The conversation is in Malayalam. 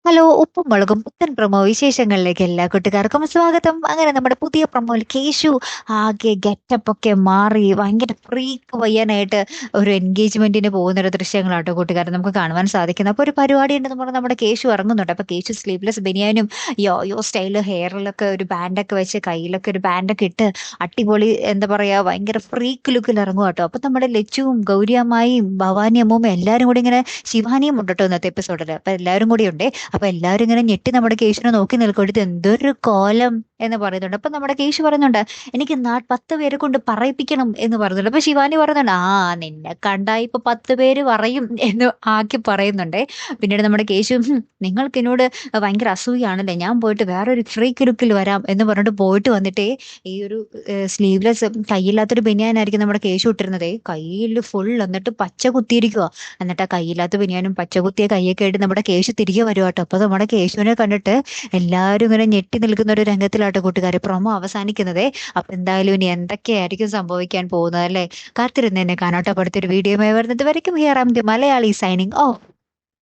ഹലോ, ഉപ്പും മുളകും പുത്തൻ പ്രൊമോ വിശേഷങ്ങളിലേക്ക് എല്ലാ കൂട്ടുകാർക്കും സ്വാഗതം. അങ്ങനെ നമ്മുടെ പുതിയ പ്രൊമോയിൽ കേശു ആകെ ഗെറ്റപ്പ് ഒക്കെ മാറി ഭയങ്കര ഫ്രീക്ക് പയ്യനായിട്ട് ഒരു എൻഗേജ്മെന്റിന് പോകുന്ന ഒരു ദൃശ്യങ്ങളാട്ടോ കൂട്ടുകാരെ നമുക്ക് കാണുവാൻ സാധിക്കുന്നത്. അപ്പൊ ഒരു പരിപാടി ഉണ്ടെന്ന് പറഞ്ഞാൽ നമ്മുടെ കേശു ഇറങ്ങുന്നുണ്ട്. അപ്പൊ കേശു സ്ലീവ്ലെസ് ബനിയാനും യോയോ സ്റ്റൈല് ഹെയറിലൊക്കെ ഒരു ബാൻഡൊക്കെ വെച്ച് കയ്യിലൊക്കെ ഒരു ബാൻഡൊക്കെ ഇട്ട് അടിപൊളി എന്താ പറയാ ഭയങ്കര ഫ്രീക്ക് ലുക്കിൽ ഇറങ്ങും കേട്ടോ. അപ്പൊ നമ്മുടെ ലച്ചുവും ഗൗരിയമ്മായും ഭവാനി അമ്മൂമ്മ എല്ലാരും കൂടി ഇങ്ങനെ ശിവാനിയും ഉണ്ട് കേട്ടോ ഇന്നത്തെ എപ്പിസോഡിൽ. അപ്പൊ എല്ലാവരും കൂടി ഉണ്ട്. അപ്പൊ എല്ലാവരും ഇങ്ങനെ ഞെട്ടി നമ്മുടെ കേശുവിനെ നോക്കി നിൽക്കൊടുത്ത് എന്തൊരു കോലം എന്ന് പറയുന്നുണ്ട്. അപ്പൊ നമ്മുടെ കേശു പറയുന്നുണ്ട് എനിക്ക് 10 പേരെ കൊണ്ട് പറയിപ്പിക്കണം എന്ന് പറയുന്നുണ്ട്. അപ്പൊ ശിവാനി പറയുന്നുണ്ട് നിന്നെ കണ്ടാ ഇപ്പൊ 10 പേര് പറയും എന്ന് ആക്കി പറയുന്നുണ്ടേ. പിന്നീട് നമ്മുടെ കേശു നിങ്ങൾക്ക് എന്നോട് ഭയങ്കര അസൂയാണല്ലേ, ഞാൻ പോയിട്ട് വേറൊരു ഫ്രീക്ക് ലുക്കിൽ വരാം എന്ന് പറഞ്ഞിട്ട് പോയിട്ട് വന്നിട്ടേ ഈ ഒരു സ്ലീവ്ലെസ് കൈയില്ലാത്തൊരു ബനിയാനായിരിക്കും നമ്മുടെ കേശു ഇട്ടിരുന്നത്. കയ്യിൽ ഫുൾ എന്നിട്ട് പച്ച കുത്തിയിരിക്കുക. എന്നിട്ട് ആ കയ്യില്ലാത്ത ബനിയാനും പച്ച കുത്തിയ കൈയൊക്കെ ആയിട്ട് നമ്മുടെ കേശു തിരികെ വരും കേട്ടോ. അപ്പൊ നമ്മുടെ കേശുവിനെ കണ്ടിട്ട് എല്ലാവരും ഇങ്ങനെ ഞെട്ടി നിൽക്കുന്ന ഒരു രംഗത്തിലാട്ടോ കൂട്ടുകാരെ പ്രൊമോ അവസാനിക്കുന്നതേ. അപ്പൊ എന്തായാലും ഇനി എന്തൊക്കെയായിരിക്കും സംഭവിക്കാൻ പോകുന്നത് അല്ലേ? കാത്തിരുന്ന് എന്നെ കാണാട്ടോ. അടുത്തൊരു വീഡിയോ വരുന്നത് വരയ്ക്കും here am the Malayali signing of.